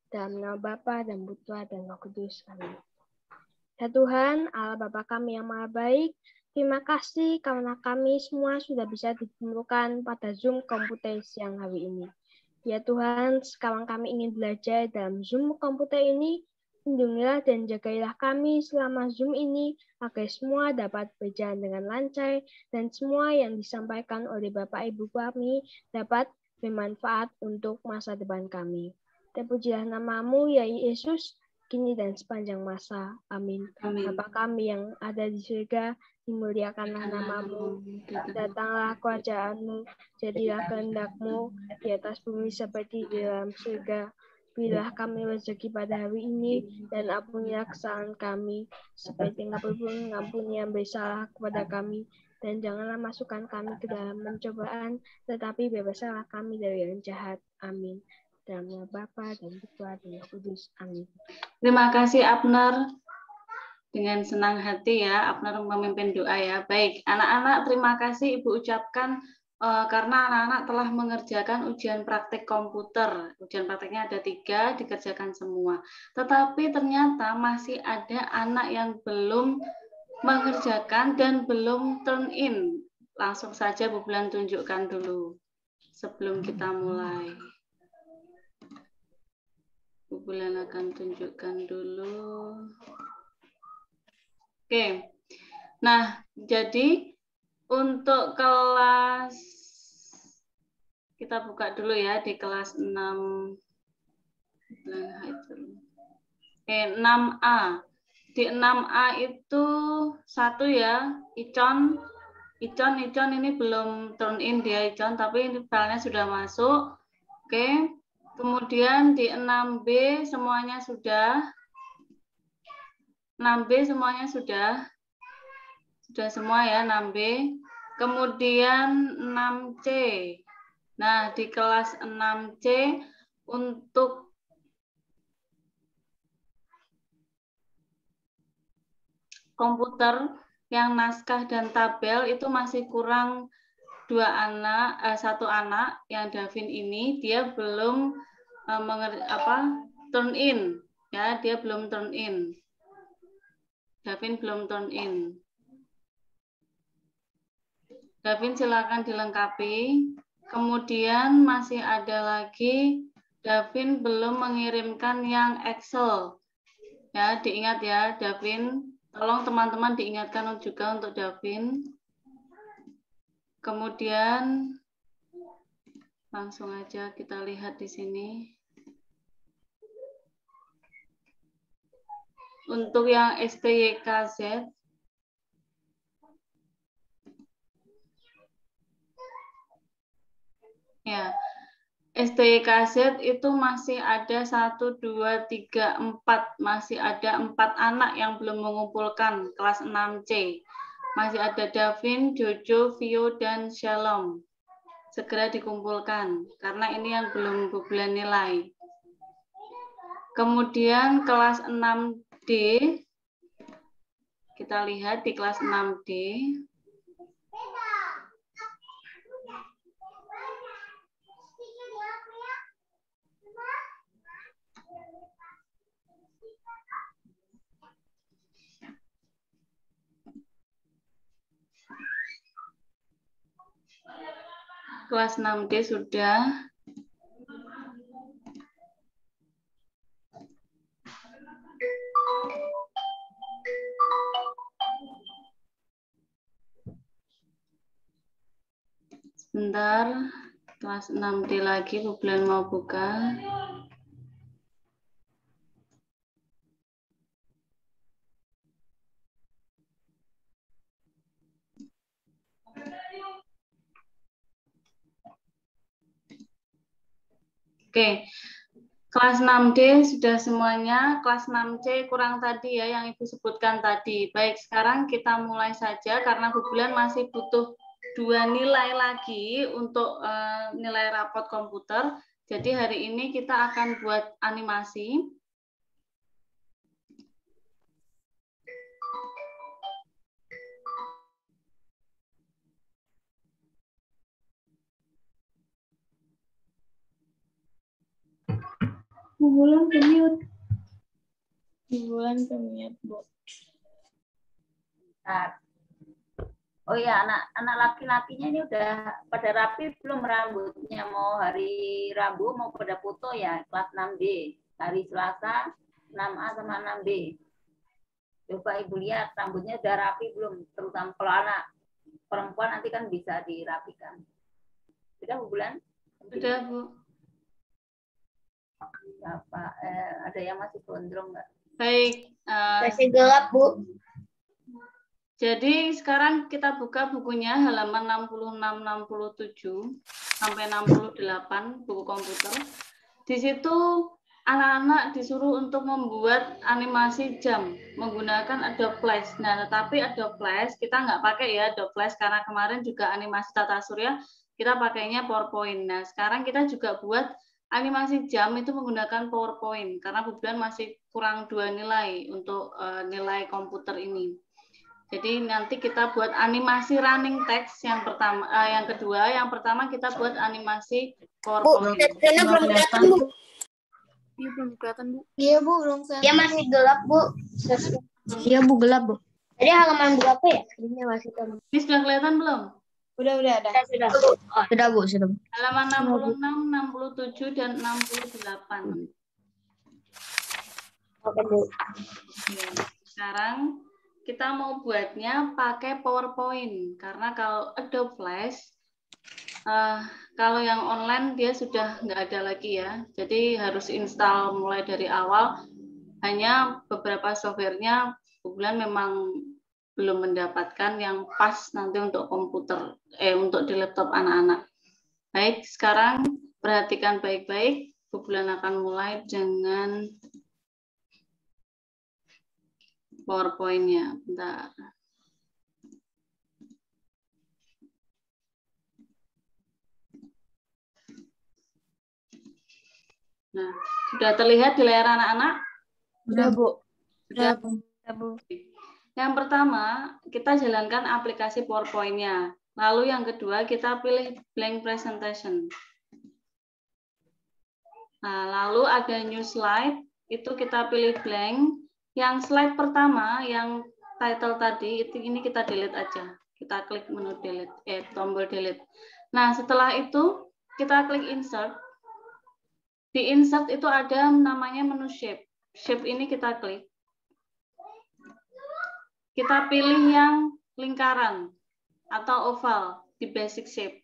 Dalam nama Bapa dan Putra dan Roh Kudus. Amin. Ya Tuhan, Allah Bapa kami yang Maha Baik, terima kasih karena kami semua sudah bisa dikumpulkan pada Zoom komputer siang hari ini. Ya Tuhan, sekarang kami ingin belajar dalam Zoom komputer ini. Lindungilah dan jagailah kami selama Zoom ini, agar semua dapat berjalan dengan lancar dan semua yang disampaikan oleh Bapak Ibu kami dapat bermanfaat untuk masa depan kami. Terpujilah namamu, ya Yesus, kini dan sepanjang masa. Amin. Bapa kami yang ada di surga, dimuliakanlah namamu. Datanglah kerajaanmu, jadilah kehendakmu di atas bumi seperti di dalam surga. Berilah kami rezeki pada hari ini, dan ampunilah kesalahan kami, seperti kami pun mengampuni yang bersalah kepada kami. Dan janganlah masukkan kami ke dalam pencobaan, tetapi bebaskanlah kami dari yang jahat. Amin. Dalam nama Bapa dan Putra dan Roh Kudus. Amin. Terima kasih Abner. Dengan senang hati ya, Abner memimpin doa ya. Baik, anak-anak terima kasih Ibu ucapkan karena anak-anak telah mengerjakan ujian praktik komputer. Ujian praktiknya ada 3, dikerjakan semua. Tetapi ternyata masih ada anak yang belum mengerjakan dan belum turn in. Langsung saja Bu Bulan tunjukkan dulu sebelum kita mulai. Bu Bulan akan tunjukkan dulu. Oke. Nah, jadi untuk kelas kita buka dulu ya di kelas 6. Oke, 6A. Di 6A itu 1 ya, Icon ini belum turn in dia Icon, tapi ini filenya sudah masuk. Oke. Kemudian di 6B semuanya sudah. 6B semuanya sudah semua ya 6B. Kemudian 6C. Nah, di kelas 6C untuk komputer yang naskah dan tabel itu masih kurang 1 anak yang Davin ini dia belum turn in ya, dia belum turn in. Davin belum turn in. Davin silakan dilengkapi. Kemudian masih ada lagi Davin belum mengirimkan yang Excel. Ya, diingat ya Davin. Tolong teman-teman diingatkan juga untuk Davin. Kemudian langsung aja kita lihat di sini. Untuk yang STYKZ, ya, STYKZ itu masih ada 1, 2, 3, 4. Masih ada 4 anak yang belum mengumpulkan kelas 6C. Masih ada Davin, Jojo, Vio, dan Shalom. Segera dikumpulkan, karena ini yang belum Bu Bulan nilai. Kemudian kelas 6D, kita lihat di kelas 6D. Kelas 6D sudah. Sebentar, kelas 6D lagi Bu Bulan mau buka. Oke, kelas 6D sudah semuanya, kelas 6C kurang tadi ya yang Ibu sebutkan tadi. Baik, sekarang kita mulai saja karena Bu Bulan masih butuh 2 nilai lagi untuk nilai rapot komputer. Jadi hari ini kita akan buat animasi. Bulan kemute. Bulan kemute, Bu. Bentar. Oh ya, anak laki-lakinya ini udah pada rapi belum rambutnya? Mau hari Rabu mau pada foto ya, kelas 6D. Hari Selasa 6A sama 6B. Coba Ibu lihat rambutnya udah rapi belum? Terutama kalau anak perempuan nanti kan bisa dirapikan. Sudah Bu Bulan? Sudah, Bu. Siapa? Ada yang masih gondrong nggak? Baik. Masih gelap, Bu. Jadi sekarang kita buka bukunya halaman 66-67 sampai 68 buku komputer. Di situ anak-anak disuruh untuk membuat animasi jam menggunakan Adobe Flash. Nah, tetapi Adobe Flash kita nggak pakai ya Adobe Flash karena kemarin juga animasi tata surya kita pakainya PowerPoint. Nah, sekarang kita juga buat animasi jam itu menggunakan PowerPoint karena kebetulan masih kurang 2 nilai untuk nilai komputer ini. Jadi nanti kita buat animasi running text yang pertama, yang kedua, yang pertama kita buat animasi PowerPoint. Belum kelihatan, Bu. Iya belum kelihatan, Bu. Iya, Bu, belum kelihatan. Dia masih gelap, Bu. Iya, Bu, gelap, Bu. Tadi halaman berapa ya? Ini masih terang. Ini sudah kelihatan belum? Udah ada. Sudah. Oh, sudah, Bu, sudah. Halaman 66, 67, dan 68. Oke, Bu. Oke. Sekarang kita mau buatnya pakai PowerPoint karena kalau Adobe Flash kalau yang online dia sudah nggak ada lagi ya, jadi harus install mulai dari awal. Hanya beberapa softwarenya bulan memang belum mendapatkan yang pas nanti untuk komputer untuk di laptop anak-anak. Baik, sekarang perhatikan baik-baik. Bu Bulan akan mulai dengan PowerPoint-nya. Bentar. Nah, sudah terlihat di layar anak-anak? Sudah, Bu. Sudah. Sudah, Bu. Yang pertama, kita jalankan aplikasi PowerPoint-nya. Lalu yang kedua, kita pilih blank presentation. Nah, lalu ada new slide, itu kita pilih blank. Yang slide pertama, yang title tadi, ini kita delete aja. Kita klik menu delete, tombol delete. Nah, setelah itu, kita klik insert. Di insert itu ada namanya menu shape. Shape ini kita klik. Kita pilih yang lingkaran atau oval di basic shape.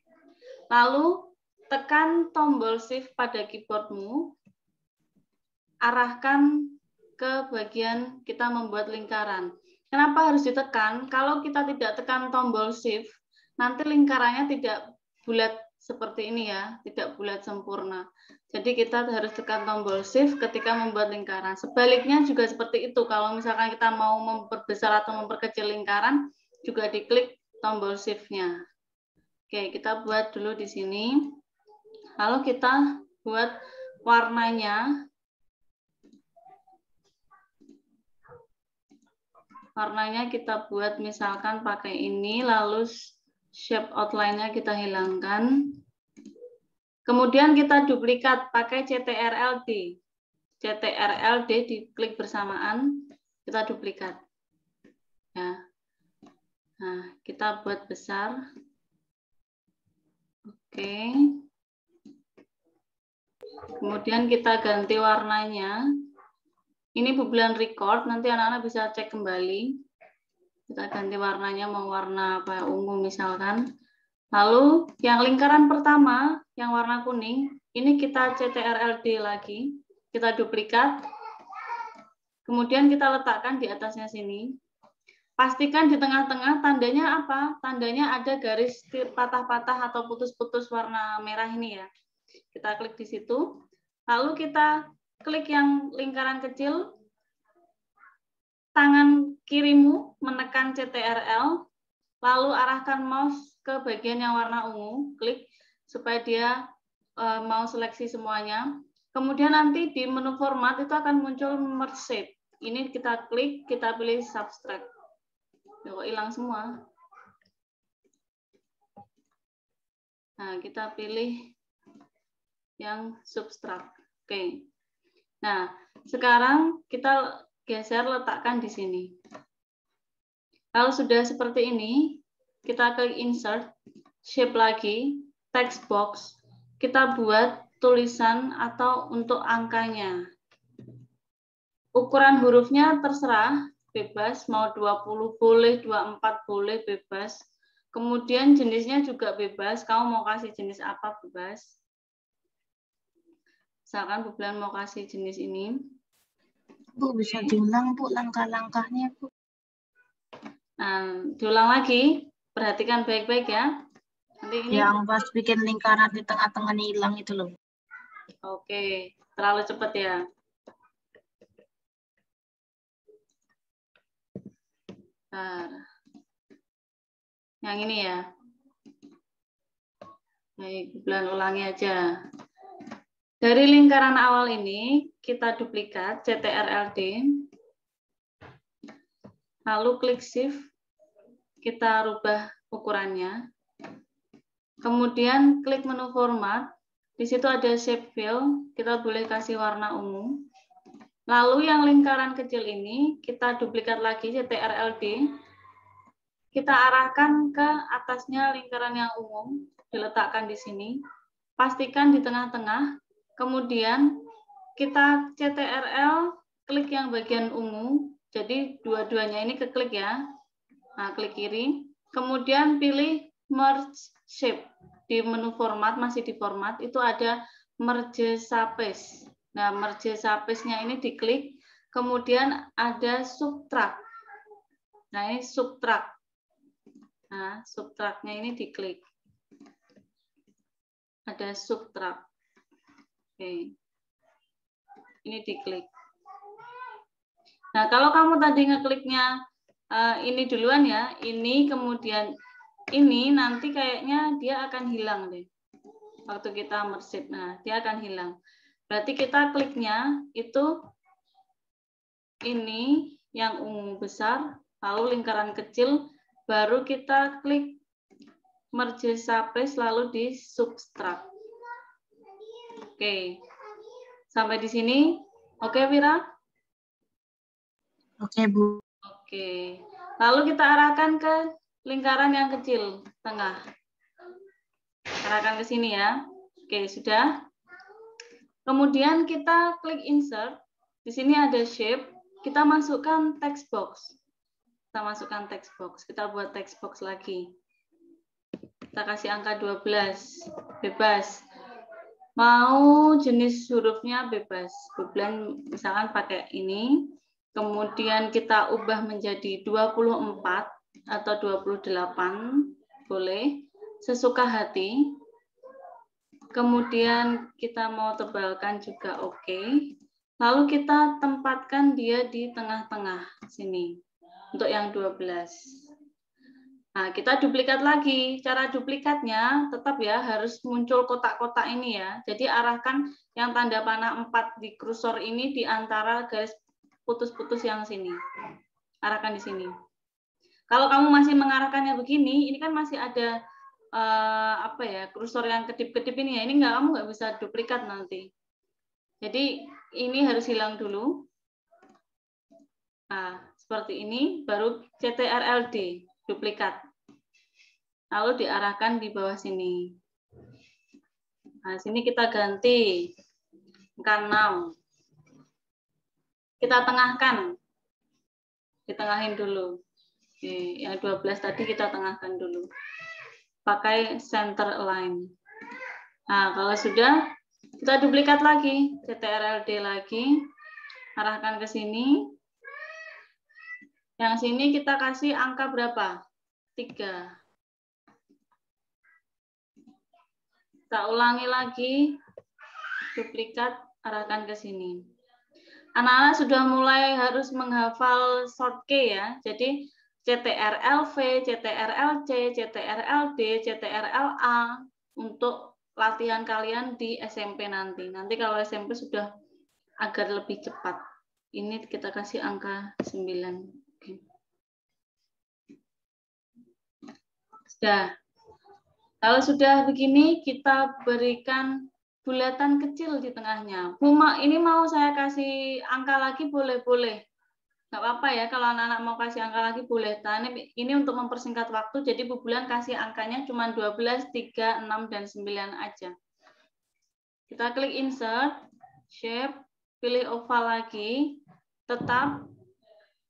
Lalu, tekan tombol shift pada keyboardmu. Arahkan ke bagian kita membuat lingkaran. Kenapa harus ditekan? Kalau kita tidak tekan tombol shift, nanti lingkarannya tidak bulat seperti ini ya, tidak bulat sempurna. Jadi kita harus tekan tombol shift ketika membuat lingkaran. Sebaliknya juga seperti itu. Kalau misalkan kita mau memperbesar atau memperkecil lingkaran, juga diklik tombol shift-nya. Oke, kita buat dulu di sini. Lalu kita buat warnanya. Warnanya kita buat misalkan pakai ini, lalu shape outline-nya kita hilangkan. Kemudian kita duplikat pakai CTRL-D. CTRL-D diklik bersamaan, kita duplikat. Ya. Nah, kita buat besar. Oke. Kemudian kita ganti warnanya. Ini Bu Bulan record, nanti anak-anak bisa cek kembali. Kita ganti warnanya, mau warna apa, ungu misalkan. Lalu yang lingkaran pertama, yang warna kuning, ini kita CTRL-D lagi. Kita duplikat. Kemudian kita letakkan di atasnya sini. Pastikan di tengah-tengah tandanya apa? Tandanya ada garis patah-patah atau putus-putus warna merah ini ya. Kita klik di situ. Lalu kita klik yang lingkaran kecil, tangan kirimu menekan CTRL, lalu arahkan mouse ke bagian yang warna ungu, klik supaya dia mau seleksi semuanya. Kemudian nanti di menu format itu akan muncul merge shape. Ini kita klik, kita pilih subtract. Kok hilang semua. Nah, kita pilih yang subtract. Oke. Nah, sekarang kita geser letakkan di sini. Kalau sudah seperti ini, kita klik insert, shape lagi, text box, kita buat tulisan atau untuk angkanya. Ukuran hurufnya terserah, bebas, mau 20 boleh, 24 boleh, bebas. Kemudian jenisnya juga bebas, kamu mau kasih jenis apa bebas. Misalkan Bu Blan mau kasih jenis ini. Bu, bisa diulang Bu langkah-langkahnya Bu. Nah, diulang lagi, perhatikan baik-baik ya. Nanti ini Yang pas bikin lingkaran di tengah-tengah hilang itu loh. oke, terlalu cepat ya. Nah, yang ini ya. Baik, bulan ulangi aja. Dari lingkaran awal ini, kita duplikat CTRL-D. Lalu klik Shift, kita rubah ukurannya. Kemudian klik menu format. Di situ ada shape fill, kita boleh kasih warna ungu. Lalu yang lingkaran kecil ini, kita duplikat lagi CTRL-D. Kita arahkan ke atasnya lingkaran yang ungu, diletakkan di sini. Pastikan di tengah-tengah. Kemudian kita CTRL, klik yang bagian ungu. Jadi dua-duanya ini keklik ya. Nah, klik kiri. Kemudian pilih merge shape. Di menu format, masih di format, itu ada merge surface. Nah, merge surface-nya ini diklik. Kemudian ada subtract. Nah, ini subtract. Nah, subtract-nya ini diklik. Ada subtract. Oke. Ini diklik. Nah, kalau kamu tadi ngekliknya ini duluan ya, ini kemudian ini nanti kayaknya dia akan hilang deh. Waktu kita merge, nah dia akan hilang. Berarti kita kliknya itu ini yang ungu besar, lalu lingkaran kecil, baru kita klik merge surface lalu di subtract. Oke. Sampai di sini. Oke, Vira? Oke, Bu. Oke. Lalu kita arahkan ke lingkaran yang kecil, tengah. Arahkan ke sini ya. Oke, sudah. Kemudian kita klik insert. Di sini ada shape. Kita masukkan text box. Kita masukkan text box. Kita buat text box lagi. Kita kasih angka 12. Bebas. Mau jenis hurufnya bebas. Bulan misalkan pakai ini. Kemudian kita ubah menjadi 24 atau 28. Boleh. Sesuka hati. Kemudian kita mau tebalkan juga oke. Lalu kita tempatkan dia di tengah-tengah sini. Untuk yang 12. Nah, kita duplikat lagi. Cara duplikatnya tetap ya harus muncul kotak-kotak ini ya. Jadi arahkan yang tanda panah 4 di kursor ini di antara garis putus-putus yang sini. Arahkan di sini. Kalau kamu masih mengarahkannya begini, ini kan masih ada kursor yang kedip-kedip ini ya. Ini kamu nggak bisa duplikat nanti. Jadi ini harus hilang dulu. Nah, seperti ini, baru CTRL-D, duplikat. Lalu diarahkan di bawah sini. Nah, sini kita ganti angka 6. Kita tengahkan. Ditengahin dulu. Oke, yang 12 tadi kita tengahkan dulu. Pakai center align. Nah, kalau sudah, kita duplikat lagi. CTRL-D lagi. Arahkan ke sini. Yang sini kita kasih angka berapa? 3. Kita ulangi lagi. Duplikat, arahkan ke sini. Anak-anak sudah mulai harus menghafal short key ya. Jadi CTRL-V, CTRL-C, CTRL-D, CTRL-A untuk latihan kalian di SMP nanti. Nanti kalau SMP sudah agar lebih cepat. Ini kita kasih angka 9. Oke. Sudah. Kalau sudah begini, kita berikan bulatan kecil di tengahnya. Ini mau saya kasih angka lagi boleh-boleh. Nggak apa-apa ya, kalau anak-anak mau kasih angka lagi boleh. Nah, ini untuk mempersingkat waktu, jadi Bu Bulan kasih angkanya cuma 12, 3, 6, dan 9 aja. Kita klik insert, shape, pilih oval lagi, tetap,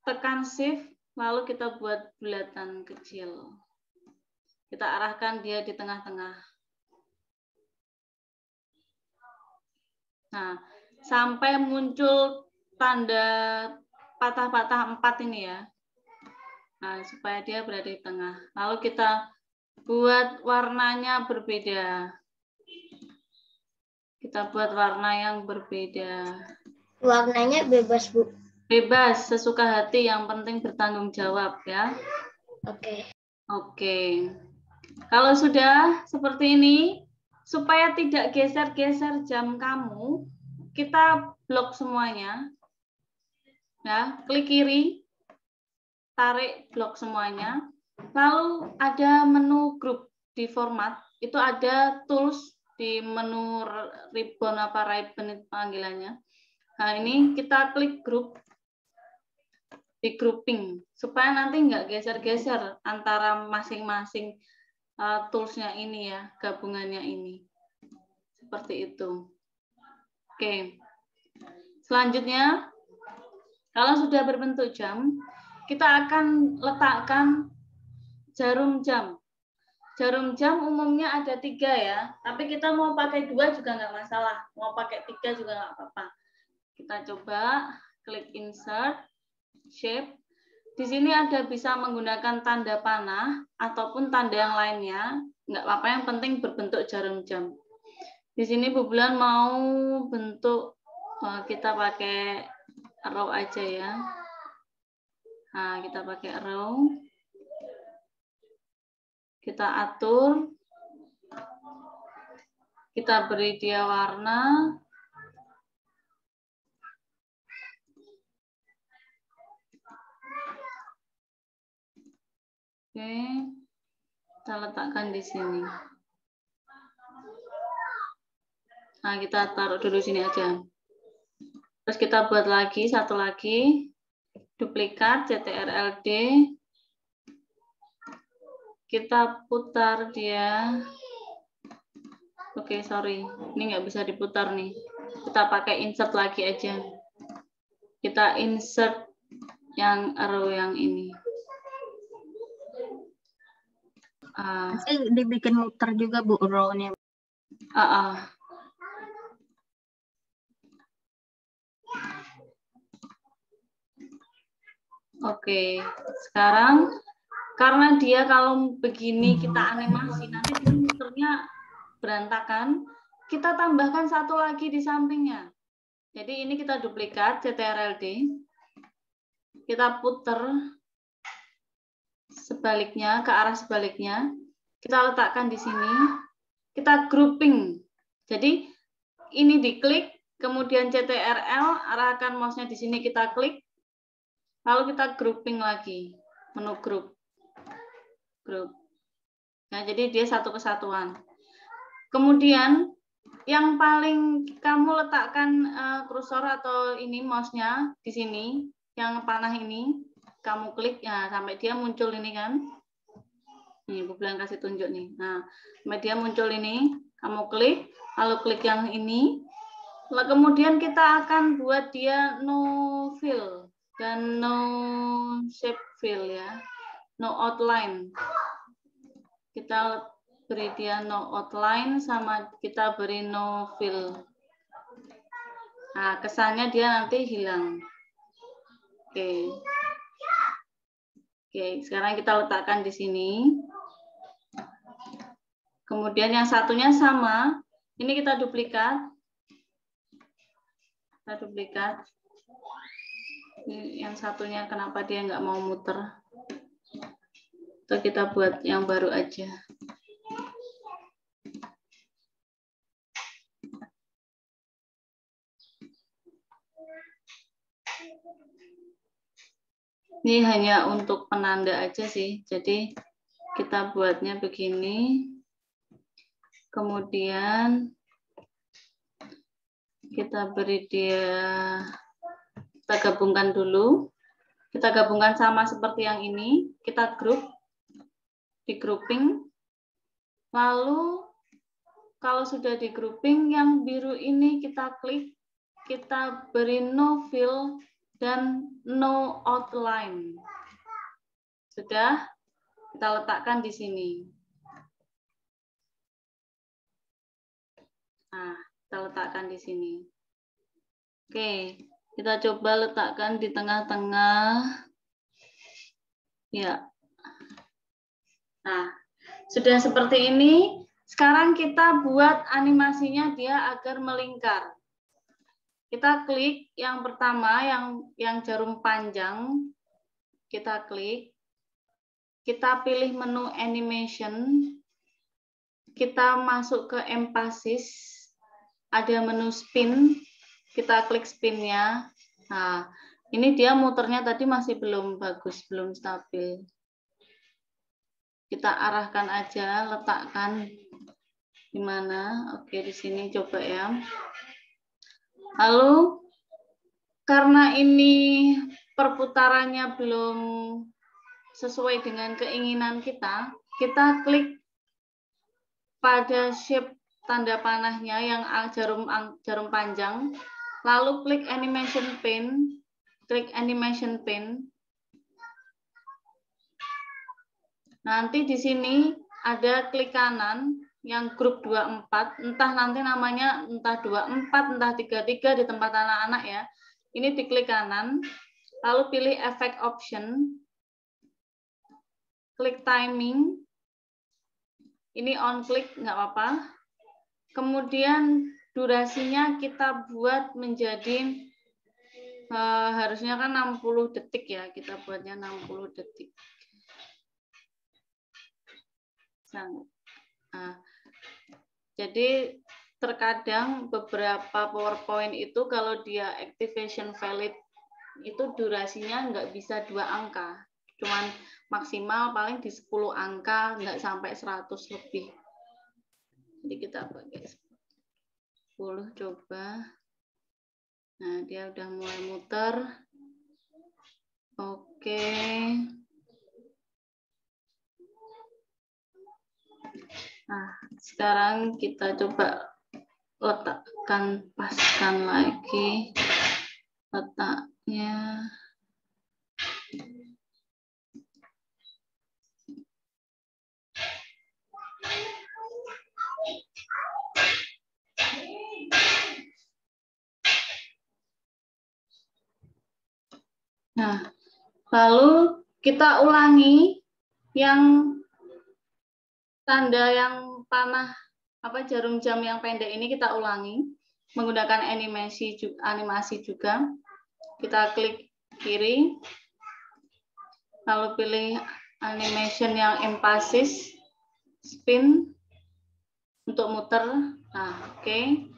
tekan shift, lalu kita buat bulatan kecil. Kita arahkan dia di tengah-tengah. Nah, sampai muncul tanda patah-patah 4 ini ya. Nah, supaya dia berada di tengah. Lalu kita buat warnanya berbeda. Kita buat warna yang berbeda. Warnanya bebas, Bu. Bebas, sesuka hati, yang penting bertanggung jawab ya. Oke. Oke. Kalau sudah seperti ini, supaya tidak geser-geser jam kamu, kita blok semuanya. Ya, klik kiri, tarik blok semuanya. Lalu ada menu grup di format, itu ada tools di menu ribbon apa ribbon itu panggilannya. Nah, ini kita klik grup, di grouping, supaya nanti nggak geser-geser antara masing-masing toolsnya ini ya, gabungannya ini. Seperti itu. Oke. Selanjutnya, kalau sudah berbentuk jam, kita akan letakkan jarum jam. Jarum jam umumnya ada 3 ya, tapi kita mau pakai 2 juga nggak masalah. Mau pakai 3 juga nggak apa-apa. Kita coba klik insert, shape. Di sini ada bisa menggunakan tanda panah ataupun tanda yang lainnya. Nggak apa-apa, yang penting berbentuk jarum jam. Di sini Bu Bulan mau bentuk, kita pakai arrow aja ya. Nah, kita pakai arrow. Kita atur. Kita beri dia warna. Oke, kita letakkan di sini. Nah, kita taruh dulu sini aja. Terus kita buat lagi, satu lagi. Duplikat, CTRL-D. Kita putar dia. Oke, sorry. Ini nggak bisa diputar nih. Kita pakai insert lagi aja. Kita insert yang arrow yang ini. Nanti dibikin muter juga Bu row-nya. Oke, sekarang karena dia kalau begini kita animasi, nanti dia muternya berantakan, kita tambahkan satu lagi di sampingnya. Jadi ini kita duplikat, CTRL-D, kita puter sebaliknya, ke arah sebaliknya, kita letakkan di sini, kita grouping. Jadi ini diklik, kemudian CTRL, arahkan mouse-nya di sini, kita klik, lalu kita grouping lagi, menu group. Nah, jadi dia satu kesatuan. Kemudian yang paling kamu letakkan kursor atau ini mouse-nya di sini, yang panah ini, kamu klik ya sampai dia muncul ini kan. Nih, Bu Bulan kasih tunjuk nih. Nah, sampai dia muncul ini, kamu klik, lalu klik yang ini. Lalu kemudian kita akan buat dia no fill dan no shape fill ya. No outline. Kita beri dia no outline sama kita beri no fill. Nah, kesannya dia nanti hilang. Oke. Oke, sekarang kita letakkan di sini. Kemudian yang satunya sama. Ini kita duplikat. Kita duplikat. Ini yang satunya kenapa dia nggak mau muter? Atau kita buat yang baru aja. Ini hanya untuk penanda aja sih. Jadi kita buatnya begini. Kemudian Kita beri dia, kita gabungkan dulu. Kita gabungkan sama seperti yang ini. Kita grup, di grouping. Lalu kalau sudah di grouping, yang biru ini kita klik, kita beri no fill dan no outline. Sudah, kita letakkan di sini. Nah, kita letakkan di sini. Oke, kita coba letakkan di tengah-tengah. Ya. Nah, sudah seperti ini. Sekarang kita buat animasinya dia agar melingkar. Kita klik yang pertama, yang jarum panjang. Kita klik. Kita pilih menu animation. Kita masuk ke emphasis. Ada menu spin. Kita klik spinnya. Nah, ini dia muternya tadi masih belum bagus, belum stabil. Kita arahkan aja, letakkan di mana? Oke, di sini coba ya. Lalu karena ini perputarannya belum sesuai dengan keinginan kita, kita klik pada shape tanda panahnya yang jarum panjang, lalu klik animation pane, klik animation pane. Nanti di sini ada klik kanan yang grup 24, entah nanti namanya entah 24, entah 33 di tempat anak-anak ya. Ini diklik kanan, lalu pilih effect option, klik timing, ini on klik nggak apa-apa. Kemudian durasinya kita buat menjadi, harusnya kan 60 detik ya, kita buatnya 60 detik. Nah, jadi terkadang beberapa PowerPoint itu kalau dia activation valid itu durasinya nggak bisa 2 angka, cuman maksimal paling di 10 angka, nggak sampai 100 lebih. Jadi kita pakai 10 coba. Nah, dia udah mulai muter. Oke. Nah, sekarang kita coba letakkan, paskan lagi letaknya. Nah, lalu kita ulangi yang tanda yang panah jarum jam yang pendek ini, kita ulangi menggunakan animasi juga. Kita klik kiri, lalu pilih animation yang emphasis, spin untuk muter. Nah, oke.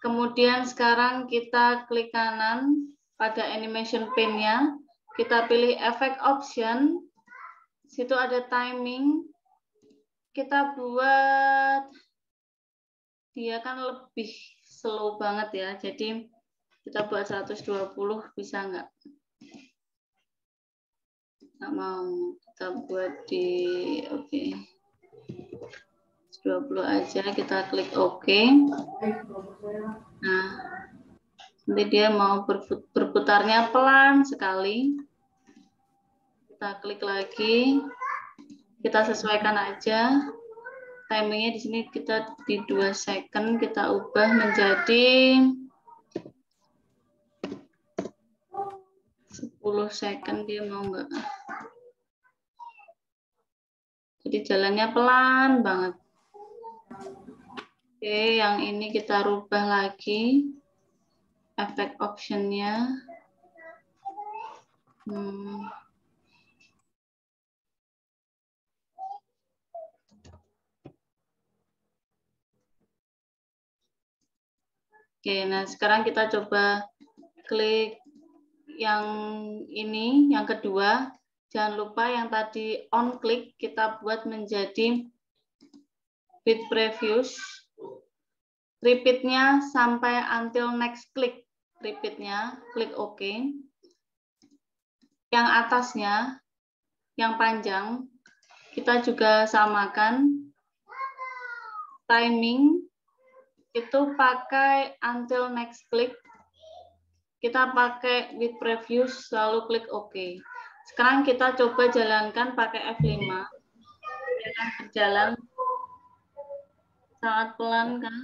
Kemudian sekarang kita klik kanan pada animation pane-nya, kita pilih effect option, situ ada timing. Kita buat dia kan lebih slow banget ya, jadi kita buat 120, bisa nggak? Nggak mau, kita buat di oke. 120 aja, kita klik oke. Nah, nanti dia mau berputarnya pelan sekali. Kita klik lagi. Kita sesuaikan aja. Timingnya di sini kita di 2 second, kita ubah menjadi 10 second, dia mau nggak? Jadi jalannya pelan banget. Oke, yang ini kita rubah lagi efek optionnya. Oke, nah sekarang kita coba klik yang ini, yang kedua. Jangan lupa yang tadi on klik kita buat menjadi bit previews. repeatnya sampai until next click. Repeatnya, klik OK. Yang atasnya, yang panjang, kita juga samakan. Timing, itu pakai until next click. Kita pakai with previous, lalu klik OK. Sekarang kita coba jalankan pakai F5. Dia akan berjalan sangat pelan kan?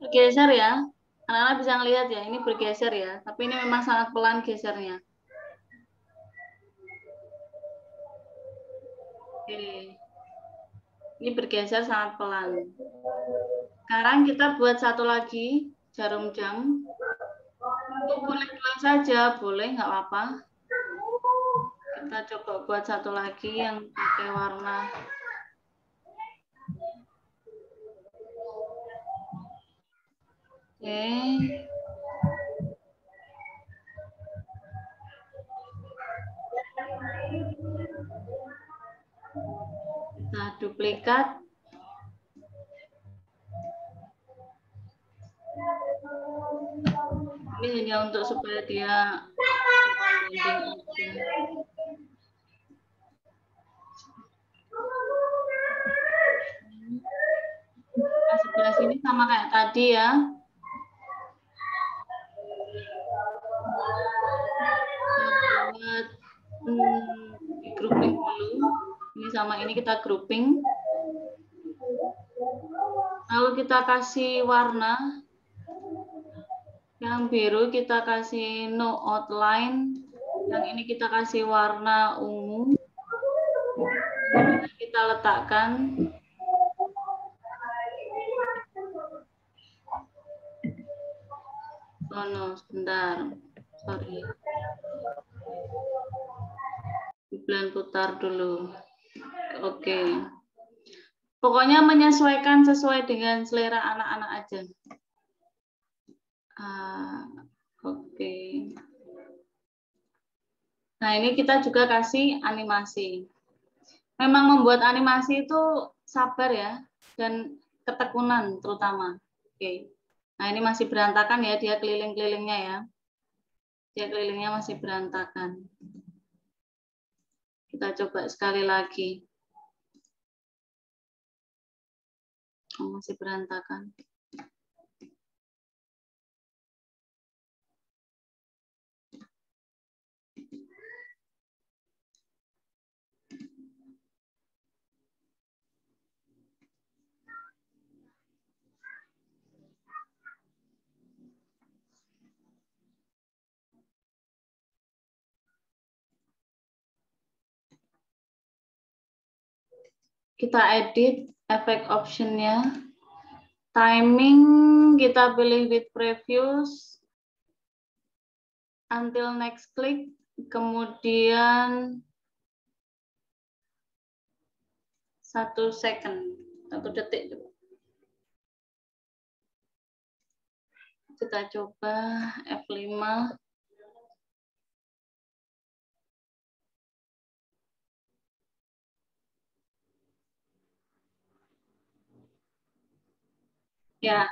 Bergeser ya. Anak-anak bisa ngelihat ya, ini bergeser ya. Tapi ini memang sangat pelan gesernya. Oke. Ini bergeser sangat pelan. Sekarang kita buat satu lagi jarum jam. Itu boleh pelan saja, boleh nggak apa-apa. Kita coba buat satu lagi yang pakai warna oke. Kita duplikat. Ini hanya untuk supaya dia nah, sebelah sini sama kayak tadi ya. Buat grouping dulu. Ini sama ini kita grouping. Lalu kita kasih warna. Yang biru kita kasih no outline. Yang ini kita kasih warna ungu. Kita letakkan. Oh no, sebentar. Sorry. Bulan putar dulu. Oke. Pokoknya menyesuaikan sesuai dengan selera anak-anak aja. Oke. Nah, ini kita juga kasih animasi. Memang membuat animasi itu sabar ya, dan ketekunan terutama. Oke. Nah, ini masih berantakan ya, dia keliling-kelilingnya ya. Dia kelilingnya masih berantakan. Kita coba sekali lagi. Oh, masih berantakan. Kita edit efek optionnya. Timing kita pilih with previous. Until next click. Kemudian 1 second. 1 detik. Kita coba F5. Ya,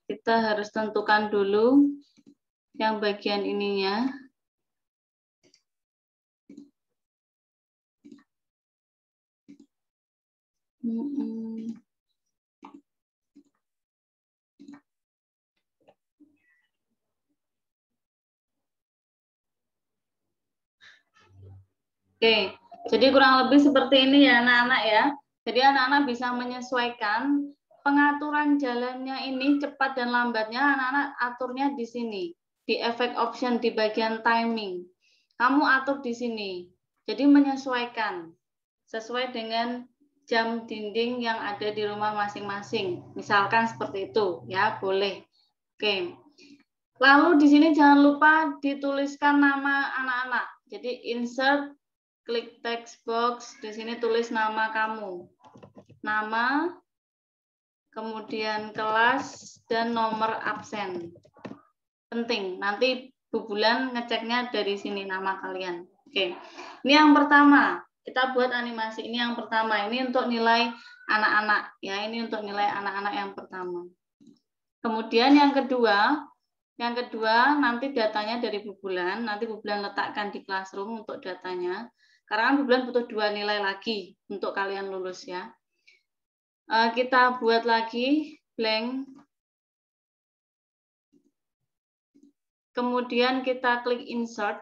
kita harus tentukan dulu yang bagian ininya. Oke, jadi kurang lebih seperti ini ya anak-anak ya. Jadi anak-anak bisa menyesuaikan pengaturan jalannya ini cepat dan lambatnya, anak-anak aturnya di sini. Di efek option di bagian timing. Kamu atur di sini. Jadi menyesuaikan sesuai dengan jam dinding yang ada di rumah masing-masing. Misalkan seperti itu ya, boleh. Oke. Lalu di sini jangan lupa dituliskan nama anak-anak. Jadi insert, klik text box, di sini tulis nama kamu. Nama, kemudian kelas, dan nomor absen. Penting, nanti Bu Bulan ngeceknya dari sini nama kalian. Oke, ini yang pertama. Kita buat animasi ini yang pertama. Ini untuk nilai anak-anak ya. Ini untuk nilai anak-anak yang pertama. Kemudian yang kedua nanti datanya dari Bu Bulan. Nanti Bu Bulan letakkan di classroom untuk datanya. Karena Bu Bulan butuh 2 nilai lagi untuk kalian lulus ya. Kita buat lagi blank. Kemudian kita klik insert.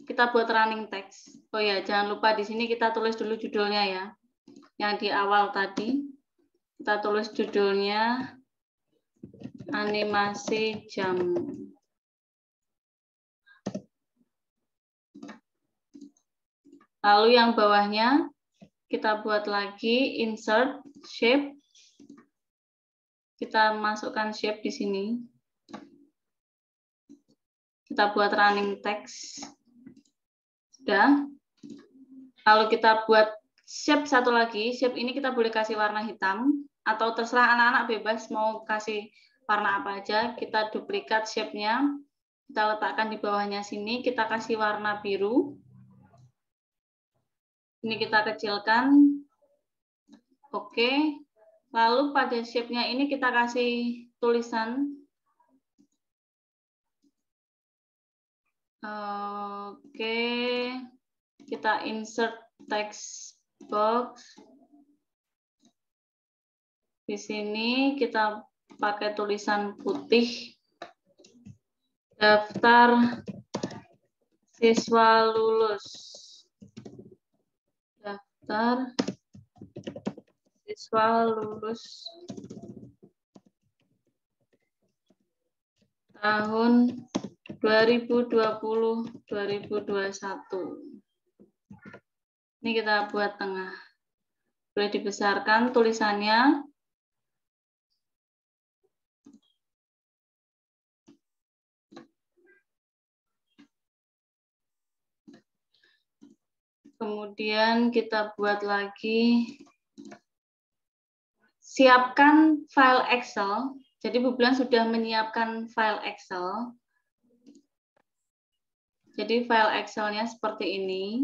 Kita buat running text. Oh ya, jangan lupa di sini kita tulis dulu judulnya ya. Yang di awal tadi. Kita tulis judulnya animasi jamu. Lalu yang bawahnya kita buat lagi insert shape. Kita masukkan shape di sini. Kita buat running text. Sudah. Lalu kita buat shape satu lagi. Shape ini kita boleh kasih warna hitam atau terserah anak-anak bebas mau kasih warna apa aja. Kita duplikat shape-nya. Kita letakkan di bawahnya sini. Kita kasih warna biru. Ini kita kecilkan. Oke. Lalu pada shape-nya ini kita kasih tulisan. Oke. Kita insert text box. Di sini kita pakai tulisan putih. Daftar siswa lulus. Daftar siswa lulus tahun 2020-2021. Ini kita buat tengah. Boleh dibesarkan tulisannya. Kemudian kita buat lagi. Siapkan file Excel. Jadi Bu Bulan sudah menyiapkan file Excel. Jadi file Excel-nya seperti ini.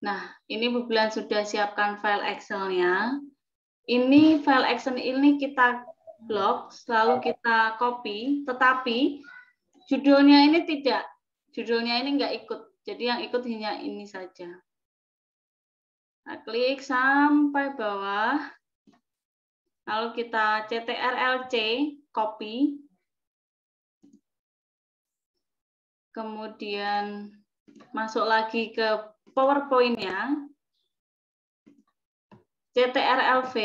Nah, ini Bu Bulan sudah siapkan file Excel-nya. Ini file Excel ini kita blok, lalu kita copy, tetapi judulnya ini tidak. Judulnya ini nggak ikut. Jadi yang ikut hanya ini saja. Nah, klik sampai bawah. Lalu kita CTRL-C, copy. Kemudian masuk lagi ke PowerPoint-nya. CTRL-V.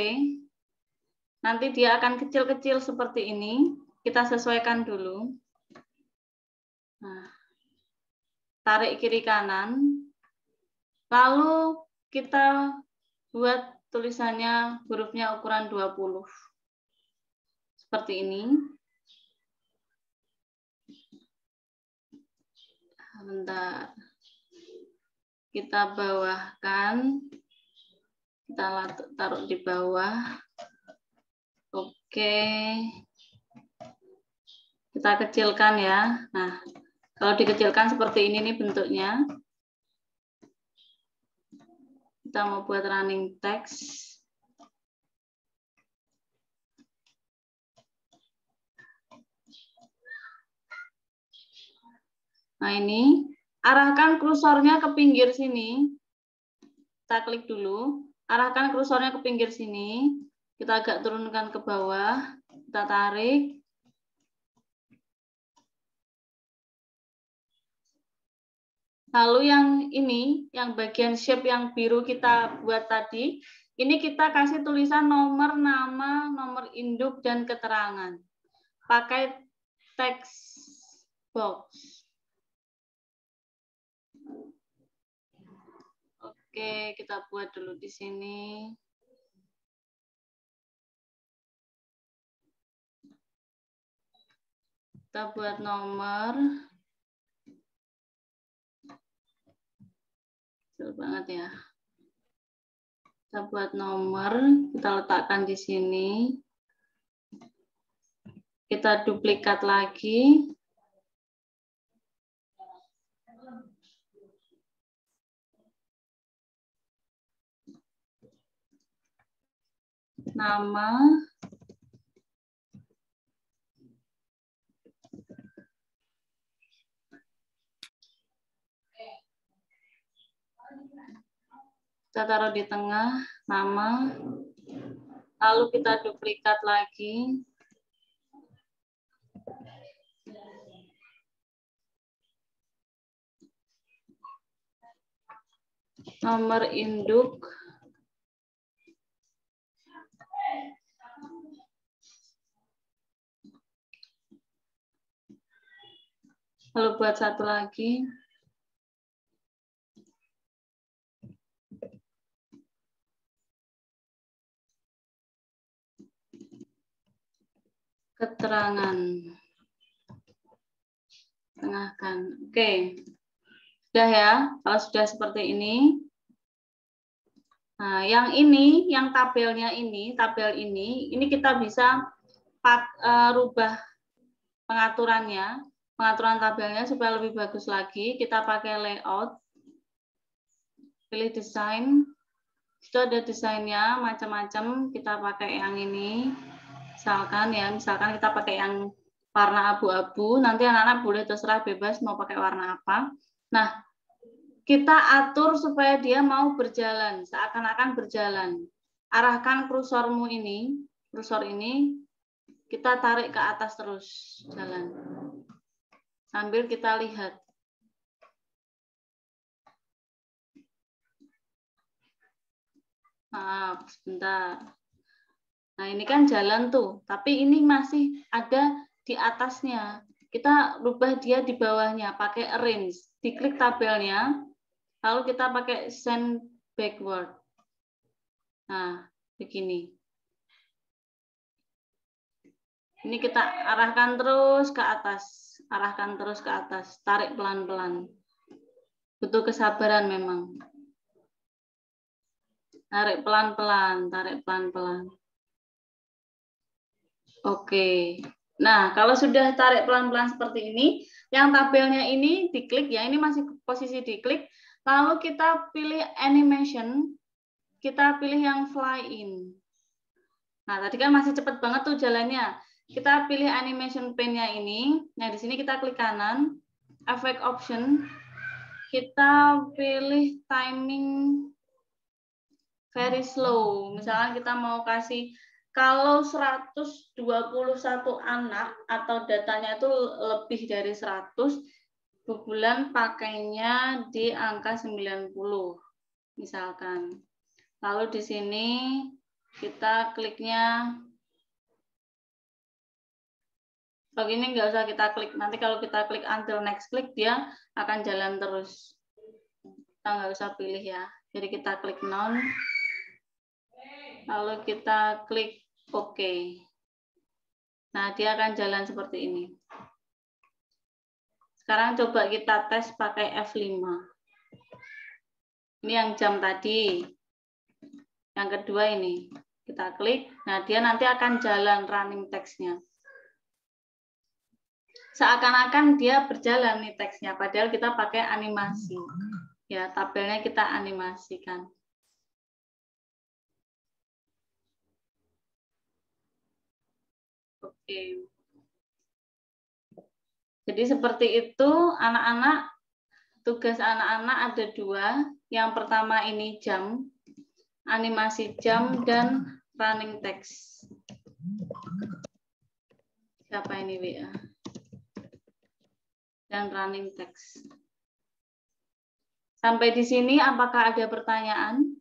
Nanti dia akan kecil-kecil seperti ini. Kita sesuaikan dulu. Nah, tarik kiri kanan. Lalu kita buat tulisannya hurufnya ukuran 20. Seperti ini. Bentar. Kita bawahkan. Kita taruh di bawah. Oke. Kita kecilkan ya. Nah, kalau dikecilkan seperti ini nih bentuknya. Kita mau buat running text. Nah ini, arahkan kursornya ke pinggir sini. Kita klik dulu. Arahkan kursornya ke pinggir sini. Kita agak turunkan ke bawah. Kita tarik. Lalu yang ini, yang bagian shape yang biru kita buat tadi, ini kita kasih tulisan nomor nama, nomor induk, dan keterangan. Pakai text box. Oke, kita buat dulu di sini. Kita buat nomor. Kecil banget ya. Kita buat nomor, kita letakkan di sini. Kita duplikat lagi. nama, kita taruh di tengah, nama, lalu kita duplikat lagi. Nomor induk, lalu buat satu lagi. Keterangan. Tengahkan. Oke. Sudah ya, kalau sudah seperti ini. Nah, yang ini, yang tabelnya ini, tabel ini kita bisa rubah pengaturannya, pengaturan tabelnya supaya lebih bagus lagi. Kita pakai layout, pilih desain, itu ada desainnya macam-macam. Kita pakai yang ini, misalkan kita pakai yang warna abu-abu. Nanti anak-anak boleh terserah bebas mau pakai warna apa. Nah, kita atur supaya dia mau berjalan, seakan-akan berjalan. Arahkan kursormu ini, kursor ini, kita tarik ke atas terus jalan. Sambil kita lihat. Maaf, sebentar. Nah, ini kan jalan tuh, tapi ini masih ada di atasnya. Kita rubah dia di bawahnya, pakai arrange. Diklik tabelnya, lalu kita pakai send backward. Nah, begini. Ini kita arahkan terus ke atas. Arahkan terus ke atas. Tarik pelan-pelan. Butuh kesabaran memang. Tarik pelan-pelan. Tarik pelan-pelan. Oke. Nah, kalau sudah tarik pelan-pelan seperti ini, yang tabelnya ini diklik ya. Ini masih posisi diklik. Lalu kita pilih animation, kita pilih yang fly in. Nah, tadi kan masih cepat banget tuh jalannya. Kita pilih animation pane-nya ini. Nah, di sini kita klik kanan, effect option. Kita pilih timing very slow. Misalnya kita mau kasih, kalau 121 anak atau datanya itu lebih dari 100, bulan pakainya di angka 90 misalkan. Lalu di sini kita kliknya begini, nggak usah kita klik. Nanti kalau kita klik until next click dia akan jalan terus. Kita nggak usah pilih ya. Jadi kita klik none. Lalu kita klik OK. Nah, dia akan jalan seperti ini. Sekarang coba kita tes pakai F5. Ini yang jam tadi. Yang kedua ini. Kita klik. Nah, dia nanti akan jalan running text-nya. Seakan-akan dia berjalan nih teksnya. Padahal kita pakai animasi. Ya, tabelnya kita animasikan. Oke. Jadi seperti itu, anak-anak, tugas anak-anak ada dua. Yang pertama ini jam, animasi jam, dan running text. Siapa ini WA? Dan running text. Sampai di sini, apakah ada pertanyaan?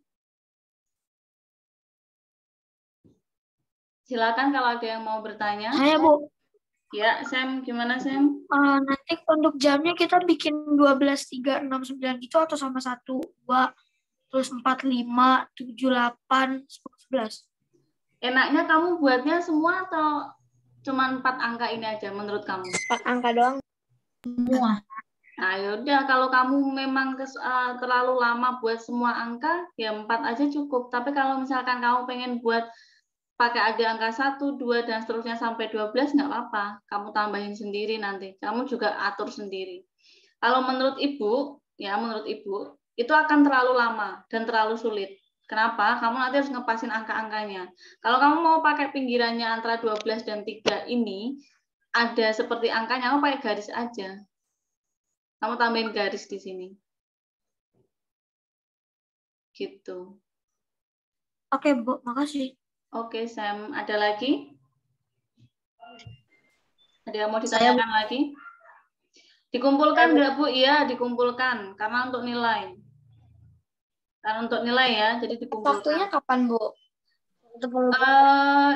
Silakan kalau ada yang mau bertanya. Saya, Bu. Ya, Sam, gimana Sam? Nanti untuk jamnya kita bikin 12, 3, 6, 9 gitu atau sama 1, 2, terus 4, 5, 7, 8, 10, 11. Enaknya kamu buatnya semua atau cuma 4 angka ini aja menurut kamu? 4 angka doang. Semua. Nah, yaudah kalau kamu memang terlalu lama buat semua angka, ya 4 aja cukup. Tapi kalau misalkan kamu pengen buat pakai ada angka 1, 2, dan seterusnya sampai 12, nggak apa-apa. Kamu tambahin sendiri nanti. Kamu juga atur sendiri. Kalau menurut Ibu, ya menurut Ibu, itu akan terlalu lama dan terlalu sulit. Kenapa? Kamu nanti harus ngepasin angka-angkanya. Kalau kamu mau pakai pinggirannya antara 12 dan 3 ini, ada seperti angkanya, kamu pakai garis aja. Kamu tambahin garis di sini. Gitu. Oke, Bu. Makasih. Oke, Sam. Ada lagi? Ada yang mau ditanyakan lagi? Dikumpulkan nggak, Bu? Iya, dikumpulkan. Karena untuk nilai. Karena untuk nilai ya, jadi dikumpulkan. Waktunya kapan, Bu?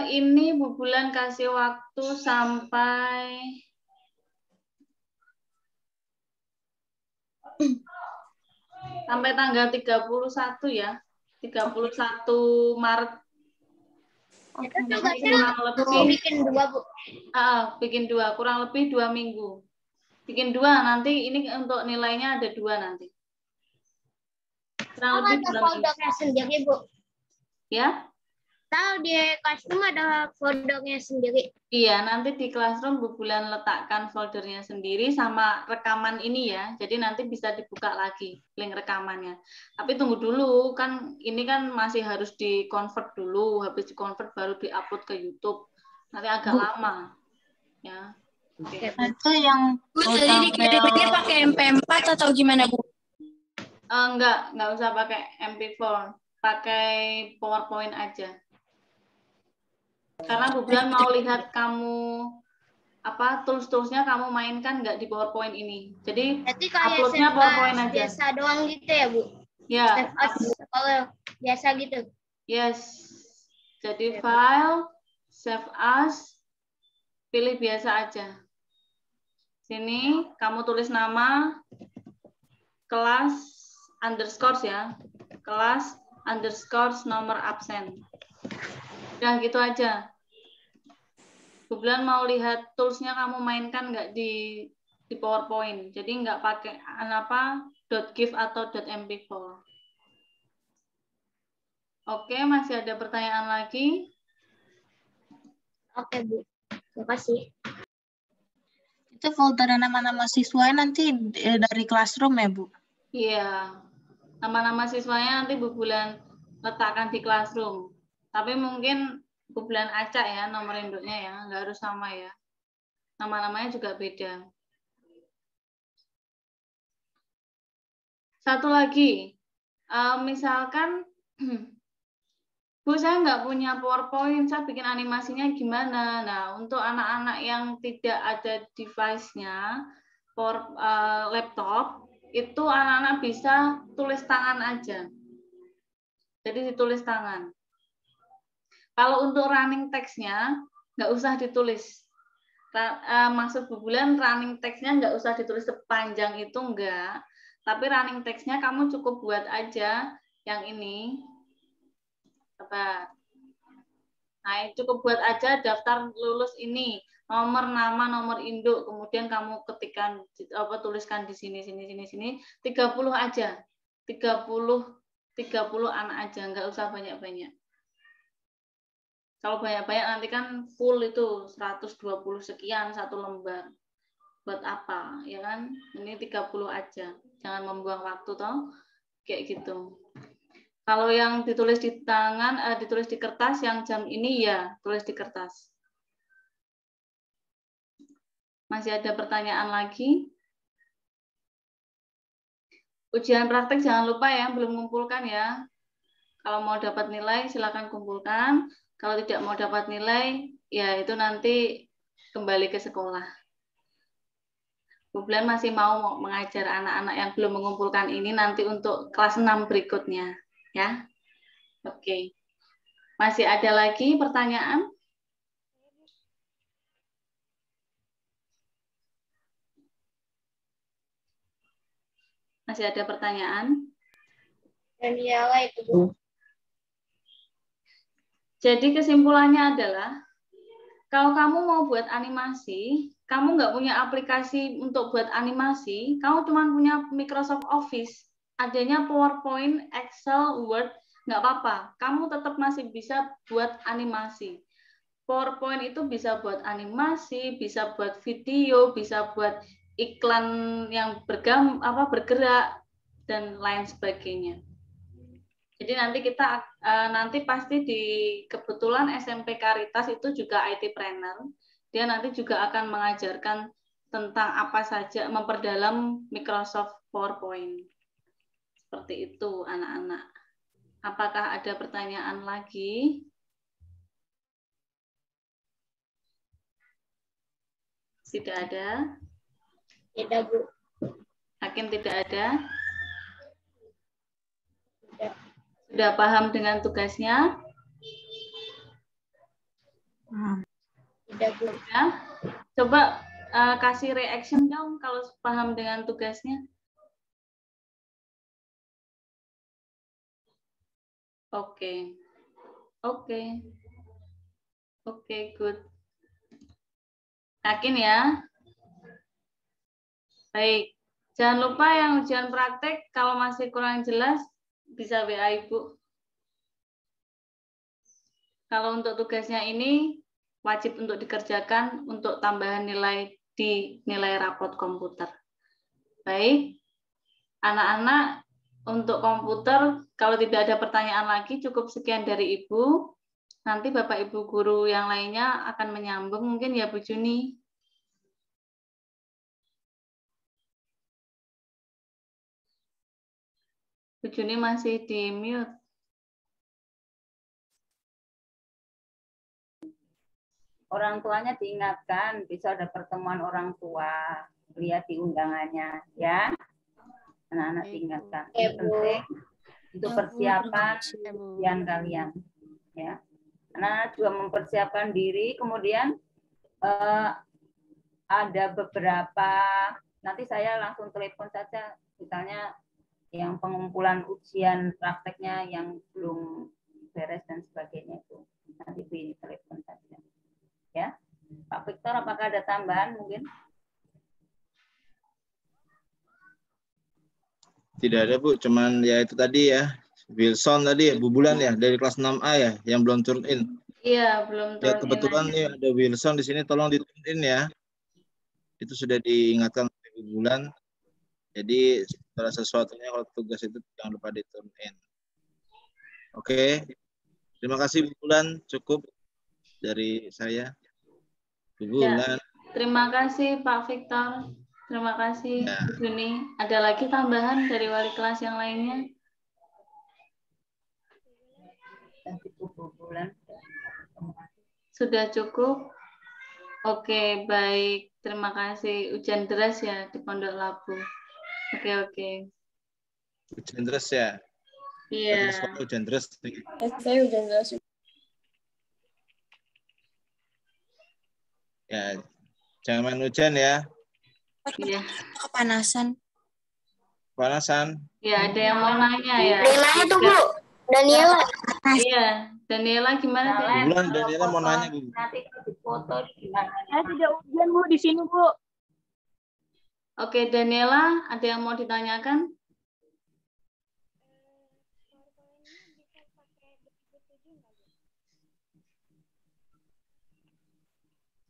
Ini Bu Bulan kasih waktu sampai tanggal 31 ya. 31 Maret. Jadi kurang lebih bikin 2, Bu. bikin 2, kurang lebih 2 minggu. Bikin 2, nanti ini untuk nilainya ada 2 nanti. Kurang lebih 2 minggu. Foldernya sendiri, Bu. Ya? Tahu di Classroom ada foldernya sendiri. Iya, nanti di Classroom Bu Bulan letakkan foldernya sendiri sama rekaman ini ya. Jadi nanti bisa dibuka lagi link rekamannya. Tapi tunggu dulu, kan ini kan masih harus di-convert dulu. Habis di-convert baru di-upload ke YouTube. Nanti agak lama. Ya. Oke. Itu yang Bu, tadi dikirimnya pakai MP4 atau gimana, Bu? Enggak usah pakai MP4. Pakai PowerPoint aja. Karena Bu Bulan mau lihat kamu tools-toolsnya kamu mainkan nggak di PowerPoint ini. Jadi uploadnya PowerPoint aja. Biasa doang gitu ya, Bu? Ya. Kalau biasa gitu. Yes. Jadi file, save as, pilih biasa aja. Sini kamu tulis nama, kelas underscore ya. Kelas underscore nomor absen. Udah gitu aja. Bu Bulan mau lihat toolsnya kamu mainkan nggak di PowerPoint. Jadi nggak pakai .gif atau .mp4. Oke, masih ada pertanyaan lagi? Oke, Bu. Terima kasih. itu folder nama-nama siswa nanti dari Classroom ya, Bu? Iya. Nama-nama siswanya nanti Bu Bulan letakkan di Classroom. Tapi mungkin Bu Bulan acak ya nomor induknya ya, nggak harus sama ya. Nama-namanya juga beda. Satu lagi, misalkan Bu, saya nggak punya PowerPoint, saya bikin animasinya gimana? Nah, untuk anak-anak yang tidak ada device-nya, laptop, itu anak-anak bisa tulis tangan aja. Jadi ditulis tangan. Kalau untuk running text-nya, nggak usah ditulis. Maksud Bu Bulan, running text-nya nggak usah ditulis sepanjang itu, enggak. Tapi running text-nya kamu cukup buat aja yang ini. Coba. Nah, cukup buat aja daftar lulus ini. Nomor nama, nomor induk. Kemudian kamu ketikkan, tuliskan di sini. 30 aja. 30 anak aja, nggak usah banyak-banyak. Kalau banyak-banyak nanti kan full itu 120 sekian satu lembar. Buat apa? Ya kan? Ini 30 aja. Jangan membuang waktu toh. Kayak gitu. Kalau yang ditulis di tangan, ditulis di kertas yang jam ini ya, tulis di kertas. Masih ada pertanyaan lagi? Ujian praktek jangan lupa ya, belum mengumpulkan ya. Kalau mau dapat nilai silakan kumpulkan. Kalau tidak mau dapat nilai, ya itu nanti kembali ke sekolah. Bu Bulan masih mau mengajar anak-anak yang belum mengumpulkan ini nanti untuk kelas 6 berikutnya. Ya, oke. Masih ada lagi pertanyaan? Masih ada pertanyaan? Daniela itu, Bu. Jadi kesimpulannya adalah, kalau kamu mau buat animasi, kamu nggak punya aplikasi untuk buat animasi, kamu cuma punya Microsoft Office, adanya PowerPoint, Excel, Word, nggak apa-apa. Kamu tetap masih bisa buat animasi. PowerPoint itu bisa buat animasi, bisa buat video, bisa buat iklan yang bergerak, dan lain sebagainya. Jadi nanti pasti di kebetulan SMP Karitas itu juga IT Planner. Dia nanti juga akan mengajarkan tentang apa saja, memperdalam Microsoft PowerPoint. Seperti itu anak-anak. Apakah ada pertanyaan lagi? Tidak ada? Tidak, Bu. Yakin tidak ada? Tidak. Sudah paham dengan tugasnya? Tidak, Bu. Ya. Coba kasih reaction dong kalau paham dengan tugasnya. Oke. Oke, good. Yakin ya? Baik. Jangan lupa yang ujian praktek kalau masih kurang jelas bisa WA Ibu. Kalau untuk tugasnya ini wajib untuk dikerjakan untuk tambahan nilai di nilai rapot komputer. Baik. Anak-anak, untuk komputer kalau tidak ada pertanyaan lagi cukup sekian dari Ibu. Nanti Bapak Ibu guru yang lainnya akan menyambung mungkin ya Bu Juni. Bu Juni masih di mute. Orang tuanya diingatkan, bisa ada pertemuan orang tua. Lihat di undangannya, ya. Anak-anak diingatkan. Ini penting untuk persiapan ujian kalian. Ya. Anak-anak juga mempersiapkan diri, kemudian ada beberapa, nanti saya langsung telepon saja, misalnya yang pengumpulan ujian prakteknya yang belum beres dan sebagainya itu. Nanti Bu telepon saja. Ya. Pak Victor, apakah ada tambahan mungkin? Tidak ada Bu, cuman ya itu tadi ya, Wilson tadi ya, Bu Bulan ya, dari kelas 6A ya, yang belum turn in. Iya, belum turn Ya in kebetulan aja. nih ada Wilson di sini, tolong di turn in ya. Itu sudah diingatkan oleh Bu Bulan. Jadi segala sesuatunya kalau tugas itu jangan lupa di turn in. Oke, terima kasih Bu Bulan, cukup dari saya. Bu Bulan. Ya, terima kasih Pak Victor. Terima kasih Ya. Bu Juni. Ada lagi tambahan dari wali kelas yang lainnya? Sudah cukup? Oke, baik. Terima kasih. Hujan deras ya di Pondok Labu. Oke. Hujan deras ya? Iya. Hujan deras. Saya hujan deras. Ya, jangan main hujan ya. Iya. Kepanasan. Ya, ada yang mau nanya ya? Nilainya tuh Bu, Daniela. Iya, Daniela gimana sih? Bu Bulan, Daniela mau nanya Bu. Nanti kalau dipoto gimana? Saya tidak ujian Bu di sini Bu. Oke, Daniela, ada yang mau ditanyakan?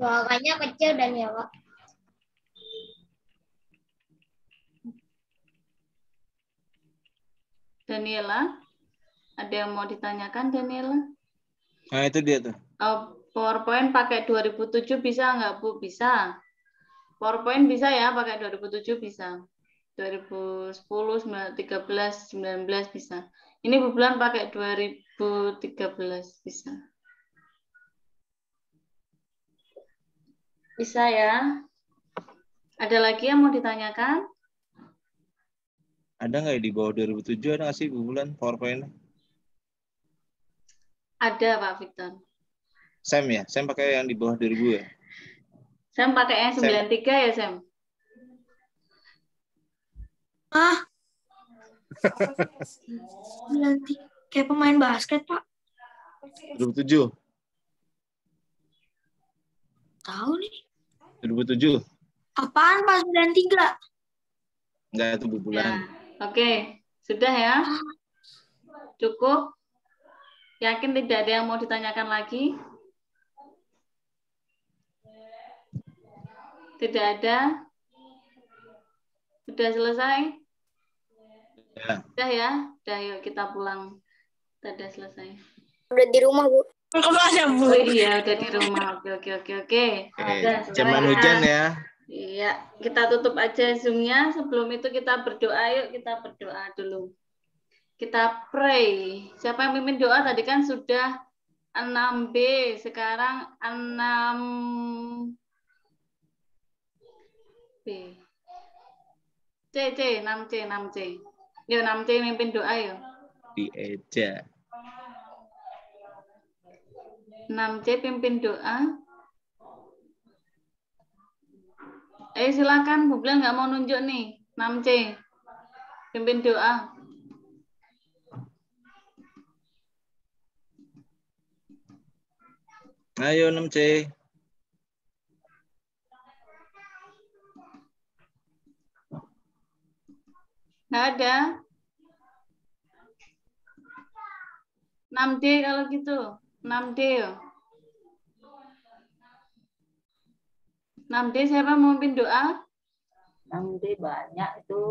Suaranya kecil Daniela. Daniela, ada yang mau ditanyakan Daniela? Nah itu dia tuh. PowerPoint pakai 2007 bisa nggak Bu? Bisa. PowerPoint bisa ya pakai 2007 bisa. 2010, 13, 19 bisa. Ini Bu Bulan pakai 2013 bisa. Bisa ya. Ada lagi yang mau ditanyakan? Ada nggak ya di bawah 2007 ada nggak sih Bu Bulan PowerPoint? Ada Pak Victor. Sam ya? Sam pakai yang di bawah 2000 ya? Sam pakai yang 93 ya Sam? Nanti kayak pemain basket, Pak. 2007? Tahu nih. 2007? Apaan Pak 93? Enggak, itu Bu Bulan. Ya. Oke, sudah ya? Cukup? Yakin tidak ada yang mau ditanyakan lagi? Tidak ada? Sudah selesai? Ya. Sudah ya? Sudah, yuk kita pulang. Sudah selesai. Udah di rumah, Bu. Oh iya, udah di rumah. Oke. Oke, zaman hujan ya. Iya, kita tutup aja Zoom-nya. Sebelum itu kita berdoa. Yuk kita berdoa dulu. Kita pray. Siapa yang mimpin doa tadi kan sudah 6B. Sekarang 6B. C, 6C. Yuk 6C mimpin doa yuk. Di Eja. 6C pimpin doa. Silakan, Bu Glenn nggak mau nunjuk nih. 6C. Pimpin doa. Ayo 6C. Nggak ada. 6D kalau gitu. 6D yo. 6D siapa mau pimpin doa? 6D banyak itu.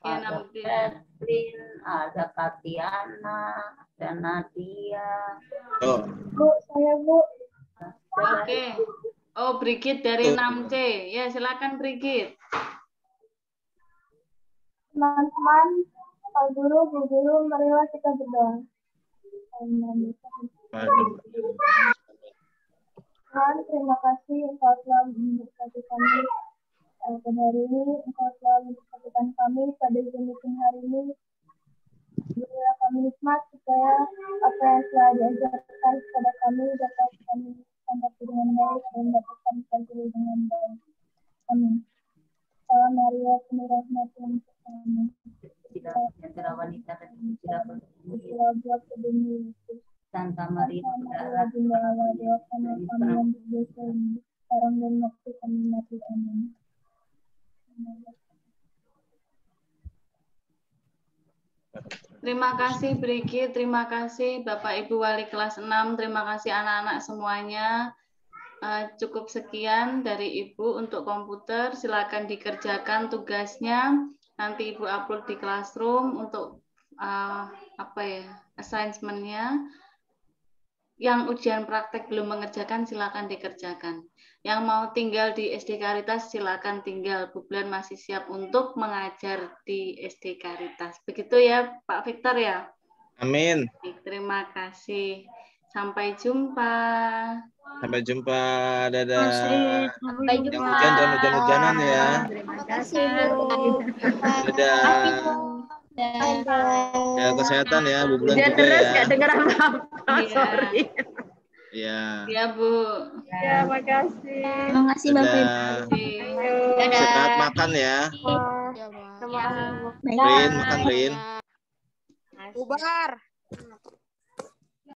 Ya, Ada 6D. Catherine, ada Katiana, ada Nadia. Oh, Bu, saya Bu. Oke. Oh, Brigit dari 6C. Ya, silakan Brigit. Teman-teman, Pak Guru, Bu Guru, marilah kita berdoa. Tuhan, terima kasih Engkau telah memberkati kami pada hari ini. Engkau telah memberkati kami pada Zoom meeting hari ini. Berilah kami hikmat supaya apa yang telah diajarkan kepada kami dapat kami tanggapi dengan baik dan dapat kami pelajari dengan baik. Amin. Salam Maria, penuh rahmat Tuhan bersamamu. Tidak wanita dan tidak Berdoa buat kedua Yesus. Santa Maria, Maria, Bunda Allah, doakanlah kami yang berdosa ini, sekarang dan waktu kami mati. Amin. Terima kasih Brigit, terima kasih Bapak Ibu Wali kelas 6, terima kasih anak-anak semuanya. Cukup sekian dari Ibu untuk komputer, silakan dikerjakan tugasnya. Nanti Ibu upload di Classroom untuk assignment-nya. Yang ujian praktek belum mengerjakan silakan dikerjakan. Yang mau tinggal di SD Caritas silakan tinggal. Bu Glenn masih siap untuk mengajar di SD Caritas. Begitu ya Pak Victor ya? amin. Terima kasih. Sampai jumpa. Sampai jumpa. Dadah. Sampai Yang jumpa. hujan jangan hujan-hujanan ya. Terima kasih, Bu. Dadah. Ya, kesehatan ya, Bu Glenn juga terus ya. nggak dengar apa-apa. Iya. Sorry. Iya. Ya Bu. Ya, makasih. Terima kasih Bapak Ibu. Dadah. Sehat makan ya. Terima kasih, Bu. Rin, makan Rin. Bubar.